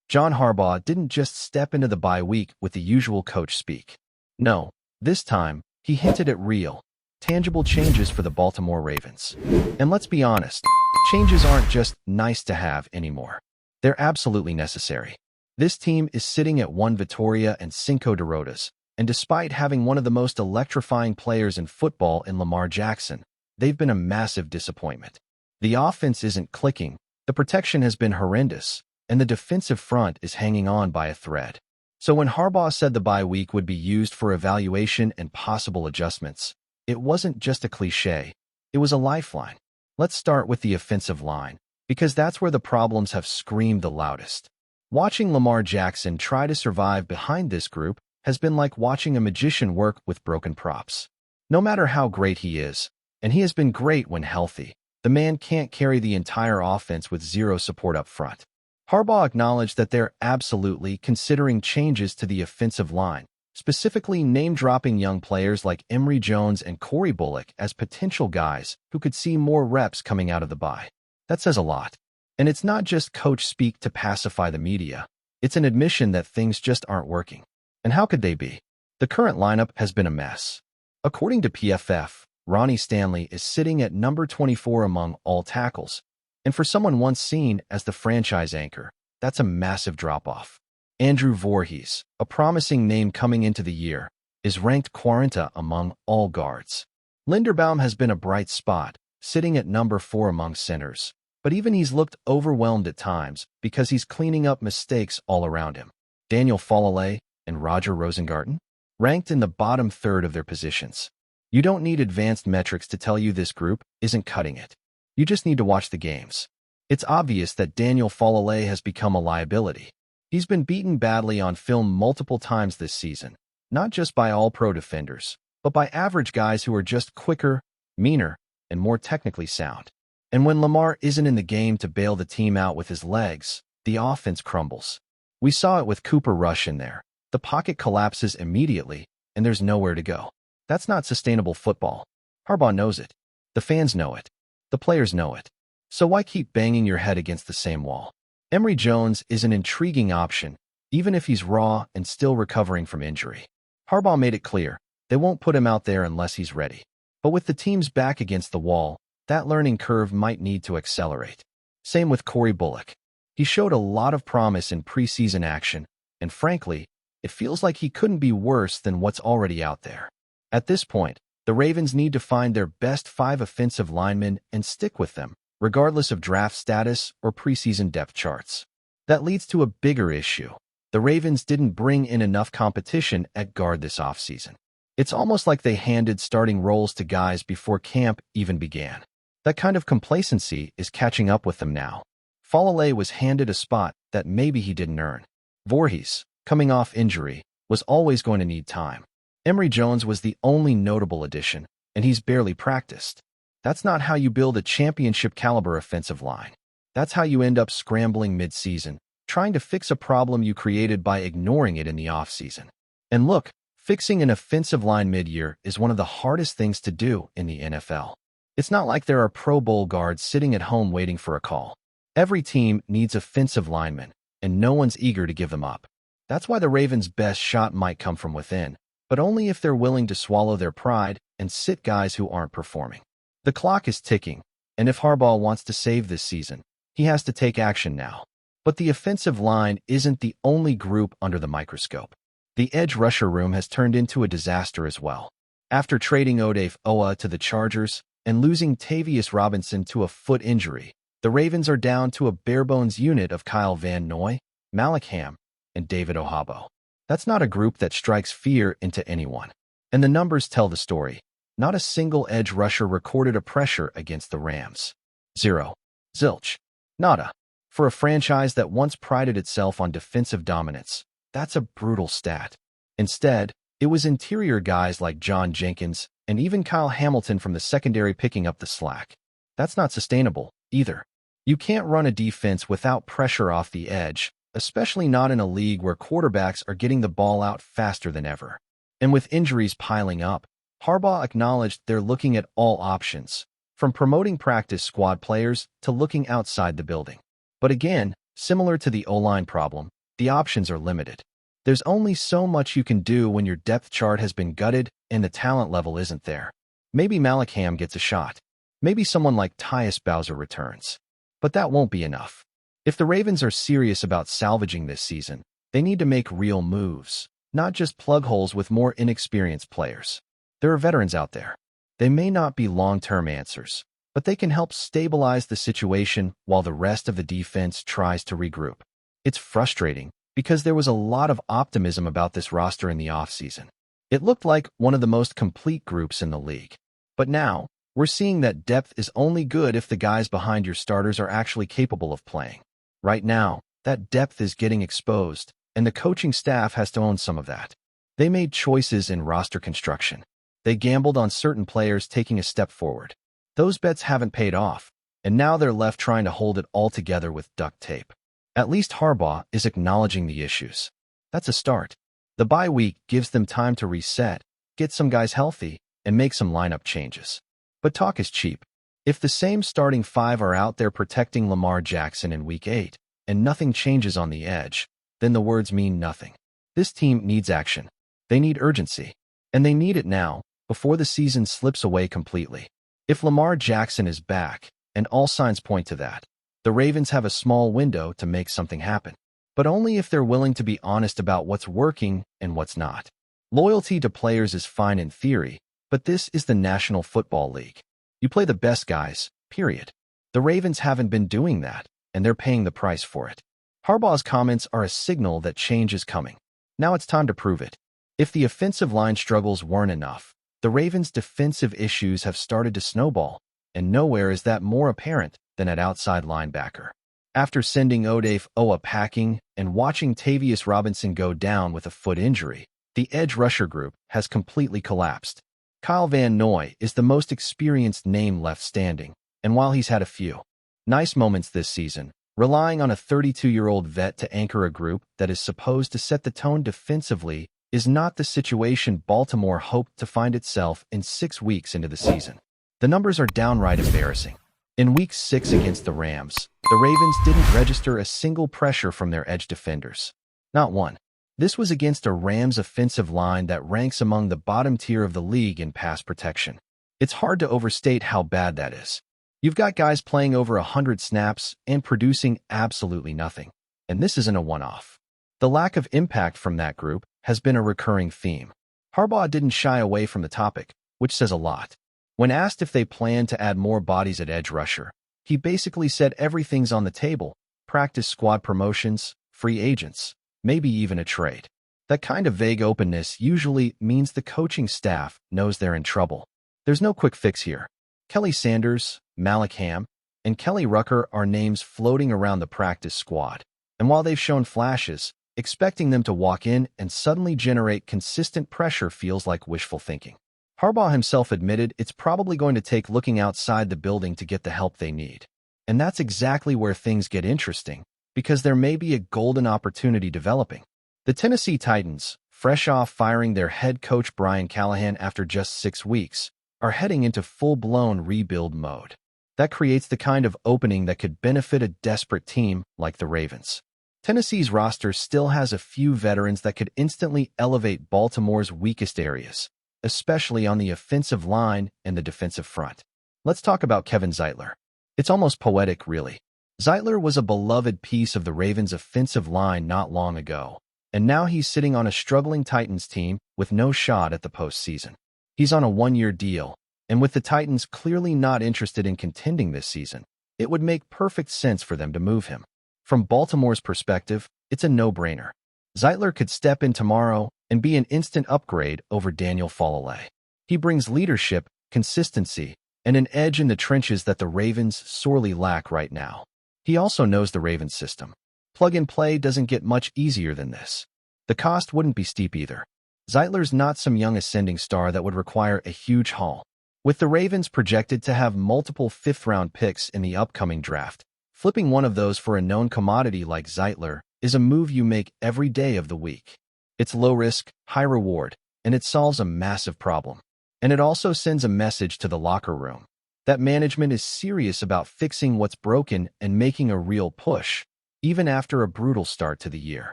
John Harbaugh didn't just step into the bye week with the usual coach speak. No, this time, he hinted at real, tangible changes for the Baltimore Ravens. And let's be honest, changes aren't just nice to have anymore. They're absolutely necessary. This team is sitting at 1 Victoria and 5 derrotas, and despite having one of the most electrifying players in football in Lamar Jackson, they've been a massive disappointment. The offense isn't clicking, the protection has been horrendous, and the defensive front is hanging on by a thread. So when Harbaugh said the bye week would be used for evaluation and possible adjustments, it wasn't just a cliche, it was a lifeline. Let's start with the offensive line, because that's where the problems have screamed the loudest. Watching Lamar Jackson try to survive behind this group has been like watching a magician work with broken props. No matter how great he is, and he has been great when healthy, the man can't carry the entire offense with zero support up front. Harbaugh acknowledged that they're absolutely considering changes to the offensive line, specifically name-dropping young players like Emory Jones and Corey Bullock as potential guys who could see more reps coming out of the bye. That says a lot. And it's not just coach speak to pacify the media. It's an admission that things just aren't working. And how could they be? The current lineup has been a mess. According to PFF, Ronnie Stanley is sitting at number 24 among all tackles. And for someone once seen as the franchise anchor, that's a massive drop-off. Andrew Voorhees, a promising name coming into the year, is ranked 40 among all guards. Linderbaum has been a bright spot, sitting at number 4 among centers. But even he's looked overwhelmed at times because he's cleaning up mistakes all around him. Daniel Falale and Roger Rosengarten, ranked in the bottom third of their positions. You don't need advanced metrics to tell you this group isn't cutting it. You just need to watch the games. It's obvious that Daniel Falale has become a liability. He's been beaten badly on film multiple times this season, not just by all-pro defenders, but by average guys who are just quicker, meaner, and more technically sound. And when Lamar isn't in the game to bail the team out with his legs, the offense crumbles. We saw it with Cooper Rush in there. The pocket collapses immediately, and there's nowhere to go. That's not sustainable football. Harbaugh knows it. The fans know it. The players know it. So why keep banging your head against the same wall? Emory Jones is an intriguing option, even if he's raw and still recovering from injury. Harbaugh made it clear, they won't put him out there unless he's ready. But with the team's back against the wall, that learning curve might need to accelerate. Same with Corey Bullock. He showed a lot of promise in preseason action, and frankly, it feels like he couldn't be worse than what's already out there. At this point, the Ravens need to find their best 5 offensive linemen and stick with them, regardless of draft status or preseason depth charts. That leads to a bigger issue. The Ravens didn't bring in enough competition at guard this offseason. It's almost like they handed starting roles to guys before camp even began. That kind of complacency is catching up with them now. Falale was handed a spot that maybe he didn't earn. Voorhees, coming off injury, was always going to need time. Emory Jones was the only notable addition, and he's barely practiced. That's not how you build a championship-caliber offensive line. That's how you end up scrambling mid-season, trying to fix a problem you created by ignoring it in the offseason. And look, fixing an offensive line mid-year is one of the hardest things to do in the NFL. It's not like there are Pro Bowl guards sitting at home waiting for a call. Every team needs offensive linemen, and no one's eager to give them up. That's why the Ravens' best shot might come from within, but only if they're willing to swallow their pride and sit guys who aren't performing. The clock is ticking, and if Harbaugh wants to save this season, he has to take action now. But the offensive line isn't the only group under the microscope. The edge rusher room has turned into a disaster as well. After trading Odafe Oweh to the Chargers and losing Tavius Robinson to a foot injury, the Ravens are down to a bare-bones unit of Kyle Van Noy, Malik Ham, and David Ohabo. That's not a group that strikes fear into anyone. And the numbers tell the story. Not a single edge rusher recorded a pressure against the Rams. 0. Zilch. Nada. For a franchise that once prided itself on defensive dominance, that's a brutal stat. Instead, it was interior guys like John Jenkins and even Kyle Hamilton from the secondary picking up the slack. That's not sustainable, either. You can't run a defense without pressure off the edge, especially not in a league where quarterbacks are getting the ball out faster than ever. And with injuries piling up, Harbaugh acknowledged they're looking at all options, from promoting practice squad players to looking outside the building. But again, similar to the O-line problem, the options are limited. There's only so much you can do when your depth chart has been gutted and the talent level isn't there. Maybe Malacam gets a shot. Maybe someone like Tyus Bowser returns. But that won't be enough. If the Ravens are serious about salvaging this season, they need to make real moves, not just plug holes with more inexperienced players. There are veterans out there. They may not be long-term answers, but they can help stabilize the situation while the rest of the defense tries to regroup. It's frustrating because there was a lot of optimism about this roster in the offseason. It looked like one of the most complete groups in the league. But now, we're seeing that depth is only good if the guys behind your starters are actually capable of playing. Right now, that depth is getting exposed, and the coaching staff has to own some of that. They made choices in roster construction. They gambled on certain players taking a step forward. Those bets haven't paid off, and now they're left trying to hold it all together with duct tape. At least Harbaugh is acknowledging the issues. That's a start. The bye week gives them time to reset, get some guys healthy, and make some lineup changes. But talk is cheap. If the same starting five are out there protecting Lamar Jackson in Week 8, and nothing changes on the edge, then the words mean nothing. This team needs action. They need urgency. And they need it now, before the season slips away completely. If Lamar Jackson is back, and all signs point to that, the Ravens have a small window to make something happen. But only if they're willing to be honest about what's working and what's not. Loyalty to players is fine in theory, but this is the National Football League. You play the best guys, period. The Ravens haven't been doing that, and they're paying the price for it. Harbaugh's comments are a signal that change is coming. Now it's time to prove it. If the offensive line struggles weren't enough, the Ravens' defensive issues have started to snowball, and nowhere is that more apparent than at outside linebacker. After sending Odafe Owa packing and watching Tavius Robinson go down with a foot injury, the edge rusher group has completely collapsed. Kyle Van Noy is the most experienced name left standing, and while he's had a few nice moments this season, relying on a 32-year-old vet to anchor a group that is supposed to set the tone defensively is not the situation Baltimore hoped to find itself in 6 weeks into the season. The numbers are downright embarrassing. In Week 6 against the Rams, the Ravens didn't register a single pressure from their edge defenders. Not one. This was against a Rams offensive line that ranks among the bottom tier of the league in pass protection. It's hard to overstate how bad that is. You've got guys playing over 100 snaps and producing absolutely nothing. And this isn't a one-off. The lack of impact from that group has been a recurring theme. Harbaugh didn't shy away from the topic, which says a lot. When asked if they plan to add more bodies at edge rusher, he basically said everything's on the table: practice squad promotions, free agents, maybe even a trade. That kind of vague openness usually means the coaching staff knows they're in trouble. There's no quick fix here. Kelly Sanders, Malacam, and Kelly Rucker are names floating around the practice squad. And while they've shown flashes, expecting them to walk in and suddenly generate consistent pressure feels like wishful thinking. Harbaugh himself admitted it's probably going to take looking outside the building to get the help they need. And that's exactly where things get interesting, because there may be a golden opportunity developing. The Tennessee Titans, fresh off firing their head coach Brian Callahan after just 6 weeks, are heading into full-blown rebuild mode. That creates the kind of opening that could benefit a desperate team like the Ravens. Tennessee's roster still has a few veterans that could instantly elevate Baltimore's weakest areas, especially on the offensive line and the defensive front. Let's talk about Kevin Zeitler. It's almost poetic, really. Zeitler was a beloved piece of the Ravens' offensive line not long ago, and now he's sitting on a struggling Titans team with no shot at the postseason. He's on a 1-year deal, and with the Titans clearly not interested in contending this season, it would make perfect sense for them to move him. From Baltimore's perspective, it's a no-brainer. Zeitler could step in tomorrow and be an instant upgrade over Daniel Fallalay. He brings leadership, consistency, and an edge in the trenches that the Ravens sorely lack right now. He also knows the Ravens system. Plug-and-play doesn't get much easier than this. The cost wouldn't be steep either. Zeitler's not some young ascending star that would require a huge haul. With the Ravens projected to have multiple 5th-round picks in the upcoming draft, flipping one of those for a known commodity like Zeitler is a move you make every day of the week. It's low risk, high reward, and it solves a massive problem. And it also sends a message to the locker room that management is serious about fixing what's broken and making a real push, even after a brutal start to the year.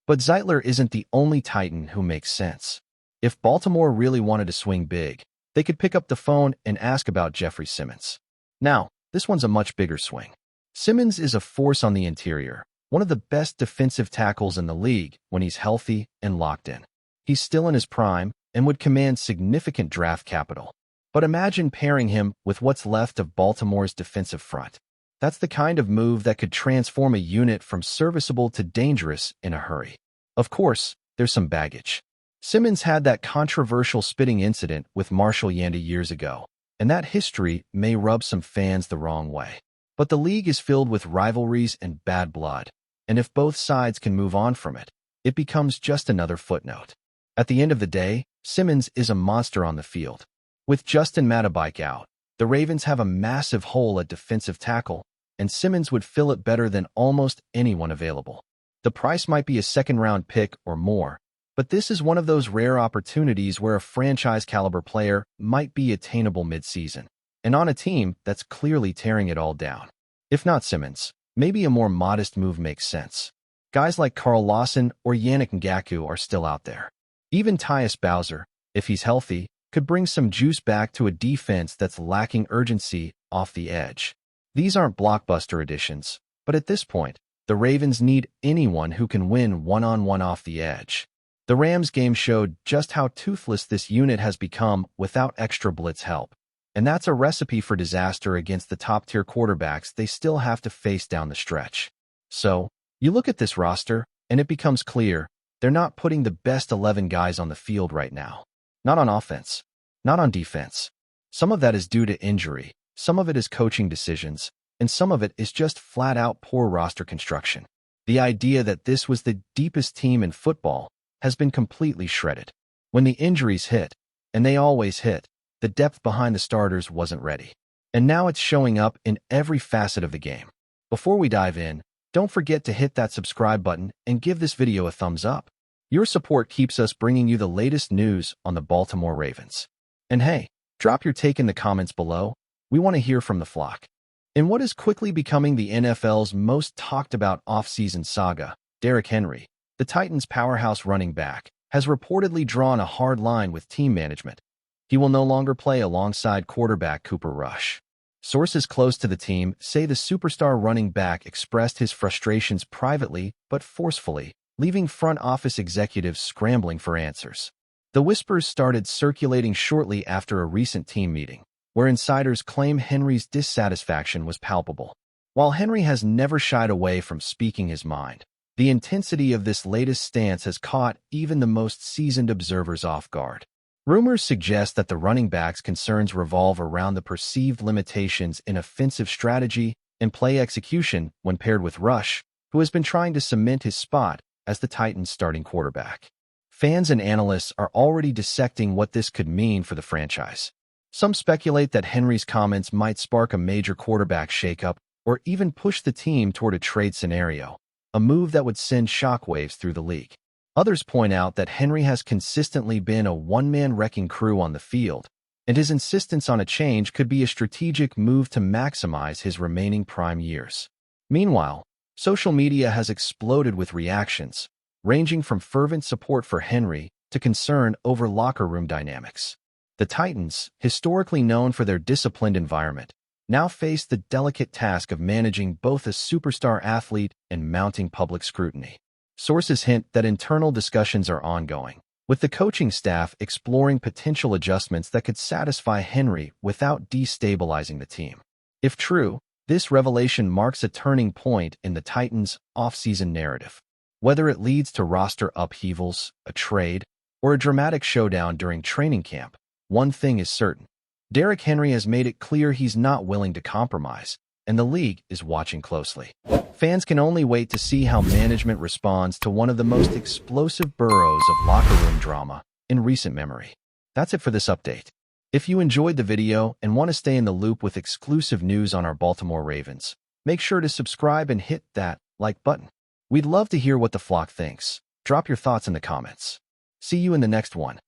But Zeitler isn't the only Titan who makes sense. If Baltimore really wanted to swing big, they could pick up the phone and ask about Jeffrey Simmons. Now, this one's a much bigger swing. Simmons is a force on the interior, one of the best defensive tackles in the league when he's healthy and locked in. He's still in his prime and would command significant draft capital. But imagine pairing him with what's left of Baltimore's defensive front. That's the kind of move that could transform a unit from serviceable to dangerous in a hurry. Of course, there's some baggage. Simmons had that controversial spitting incident with Marshall Yanda years ago, and that history may rub some fans the wrong way. But the league is filled with rivalries and bad blood, and if both sides can move on from it, it becomes just another footnote. At the end of the day, Simmons is a monster on the field. With Justin Matabike out, the Ravens have a massive hole at defensive tackle, and Simmons would fill it better than almost anyone available. The price might be a second-round pick or more, but this is one of those rare opportunities where a franchise-caliber player might be attainable mid-season, and on a team that's clearly tearing it all down. If not Simmons, maybe a more modest move makes sense. Guys like Carl Lawson or Yannick Ngakoue are still out there. Even Tyus Bowser, if he's healthy, could bring some juice back to a defense that's lacking urgency off the edge. These aren't blockbuster additions, but at this point, the Ravens need anyone who can win one-on-one off the edge. The Rams game showed just how toothless this unit has become without extra blitz help. And that's a recipe for disaster against the top-tier quarterbacks they still have to face down the stretch. So, you look at this roster, and it becomes clear they're not putting the best 11 guys on the field right now. Not on offense, not on defense. Some of that is due to injury, some of it is coaching decisions, and some of it is just flat-out poor roster construction. The idea that this was the deepest team in football has been completely shredded. When the injuries hit, and they always hit, the depth behind the starters wasn't ready. And now it's showing up in every facet of the game. Before we dive in, don't forget to hit that subscribe button and give this video a thumbs up. Your support keeps us bringing you the latest news on the Baltimore Ravens. And hey, drop your take in the comments below. We want to hear from the flock. In what is quickly becoming the NFL's most talked about offseason saga, Derrick Henry, the Titans' powerhouse running back, has reportedly drawn a hard line with team management. He will no longer play alongside quarterback Cooper Rush. Sources close to the team say the superstar running back expressed his frustrations privately but forcefully, leaving front office executives scrambling for answers. The whispers started circulating shortly after a recent team meeting, where insiders claim Henry's dissatisfaction was palpable. While Henry has never shied away from speaking his mind, the intensity of this latest stance has caught even the most seasoned observers off guard. Rumors suggest that the running back's concerns revolve around the perceived limitations in offensive strategy and play execution when paired with Rush, who has been trying to cement his spot as the Titans' starting quarterback. Fans and analysts are already dissecting what this could mean for the franchise. Some speculate that Henry's comments might spark a major quarterback shakeup or even push the team toward a trade scenario, a move that would send shockwaves through the league. Others point out that Henry has consistently been a one-man wrecking crew on the field, and his insistence on a change could be a strategic move to maximize his remaining prime years. Meanwhile, social media has exploded with reactions, ranging from fervent support for Henry to concern over locker room dynamics. The Titans, historically known for their disciplined environment, now face the delicate task of managing both a superstar athlete and mounting public scrutiny. Sources hint that internal discussions are ongoing, with the coaching staff exploring potential adjustments that could satisfy Henry without destabilizing the team. If true, this revelation marks a turning point in the Titans' offseason narrative. Whether it leads to roster upheavals, a trade, or a dramatic showdown during training camp, one thing is certain. Derrick Henry has made it clear he's not willing to compromise, and the league is watching closely. Fans can only wait to see how management responds to one of the most explosive burrows of locker room drama in recent memory. That's it for this update. If you enjoyed the video and want to stay in the loop with exclusive news on our Baltimore Ravens, make sure to subscribe and hit that like button. We'd love to hear what the flock thinks. Drop your thoughts in the comments. See you in the next one.